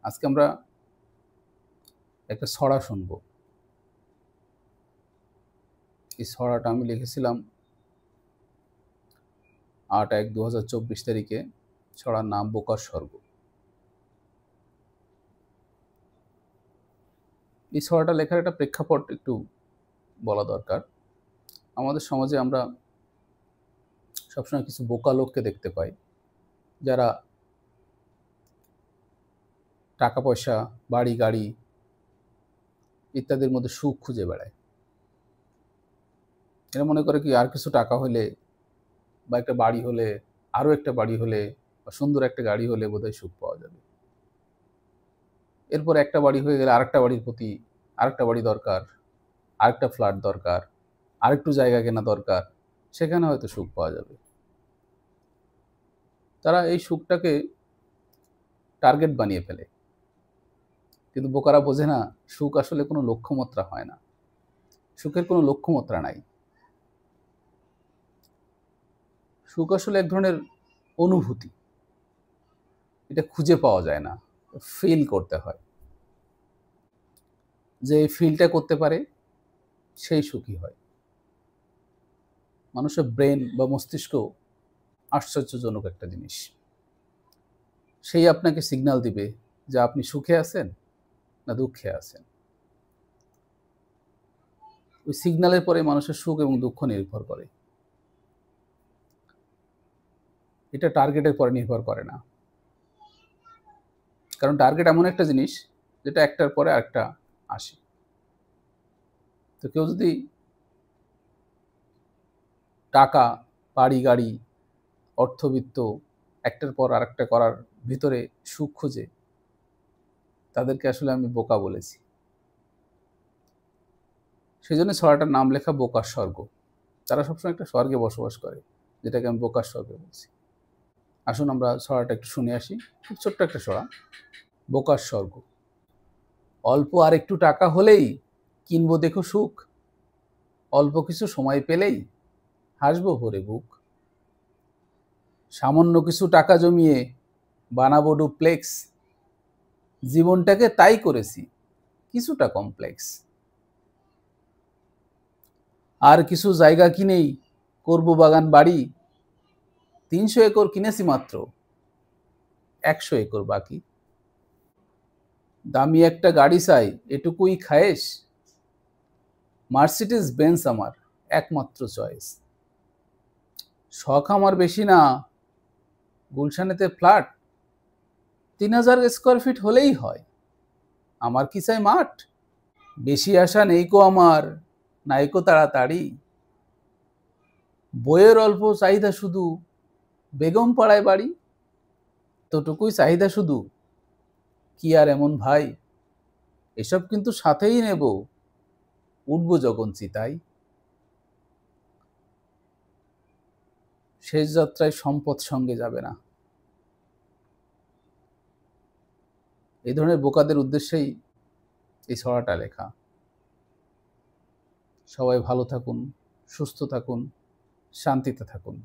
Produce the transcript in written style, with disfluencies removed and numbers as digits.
আজকে আমরা একটা ছড়া শুনবো। এই ছড়াটা আমি লিখেছিলাম ৮/১/২০২৪ তারিখে। ছড়ার নাম বোকার স্বর্গ। এই ছড়াটা লেখার একটা প্রেক্ষাপট একটু বলা দরকার। আমাদের সমাজে আমরা সবসময় কিছু বোকা লোককে দেখতে পাই, যারা টাকা পয়সা, বাড়ি গাড়ি ইত্যাদির মধ্যে সুখ খুঁজে বেড়ায়। এরা মনে করে কি আর কিছু টাকা হলে বা একটা বাড়ি হলে, আরও একটা বাড়ি হলে বা সুন্দর একটা গাড়ি হলে বোধহয় সুখ পাওয়া যাবে। এরপর একটা বাড়ি হয়ে গেলে আরেকটা বাড়ির প্রতি আরেকটা বাড়ি দরকার, আরেকটা ফ্ল্যাট দরকার, আরেকটু জায়গা কেনা দরকার, সেখানে হয়তো সুখ পাওয়া যাবে। তারা এই সুখটাকে টার্গেট বানিয়ে ফেলে, কিন্তু বোকারা বোঝে না সুখ আসলে কোনো লক্ষ্যমাত্রা হয় না। সুখের কোনো লক্ষ্যমাত্রা নাই। সুখ আসলে এক ধরনের অনুভূতি, এটা খুঁজে পাওয়া যায় না, ফিল করতে হয়। যে এই ফিলটা করতে পারে সেই সুখী হয়। মানুষের ব্রেন বা মস্তিষ্ক আশ্চর্যজনক একটা জিনিস। সেই আপনাকে সিগন্যাল দিবে যে আপনি সুখে আছেন না দুঃখে আছেন। ওই সিগন্যালের পরে মানুষের সুখ এবং দুঃখ নির্ভর করে। এটা টার্গেটের পরে নির্ভর করে না, কারণ টার্গেট এমন একটা জিনিস যেটা একটার পরে আরেকটা আসে। তো কেউ যদি টাকা, বাড়ি গাড়ি, অর্থবিত্ত একটার পর আরেকটা করার ভিতরে সুখ খুঁজে, তাদেরকে আসলে আমি বোকা বলেছি। সেই জন্য ছড়াটার নাম লেখা বোকার স্বর্গ। তারা সবসময় একটা স্বর্গে বসবাস করে, যেটাকে আমি বোকার স্বর্গ বলছি। আসুন আমরা ছড়াটা একটু শুনে আসি। খুব ছোট্ট একটা ছড়া, বোকার স্বর্গ। অল্প আর একটু টাকা হলেই কিনবো দেখো সুখ, অল্প কিছু সময় পেলেই হাসবো ভরে বুক। সামান্য কিছু টাকা জমিয়ে বানাবো ডুপ্লেক্স, জীবনটাকে তাই করেছি কিছুটা কমপ্লেক্স। আর কিছু জায়গা কিনেই করবো বাগান বাড়ি, ৩০০ একর কিনেছি মাত্র, ১০০ একর বাকি। দামি একটা গাড়ি চাই এটুকুই খায়েশ, মার্সিডিজ বেঞ্চ আমার একমাত্র চয়েস। শখ আমার বেশি না, গুলশানেতে ফ্ল্যাট ৩,০০০ স্কোয়ার ফিট হলেই হয়। আমার কি চাই মাঠ, বেশি আশা নেইকো আমার, নাইকো তাড়াতাড়ি। বইয়ের অল্প চাহিদা শুধু, বেগম পাড়ায় বাড়ি। তোটুকুই চাহিদা শুধু, কি আর এমন ভাই, এসব কিন্তু সাথেই নেব, উঠবো যখন চিতাই। শেষ যাত্রায় সম্পদ সঙ্গে যাবে না। এই ধরনের বোকাদের উদ্দেশ্যেই এই ছড়াটা লেখা। সবাই ভালো থাকুন, সুস্থ থাকুন, শান্তিতে থাকুন।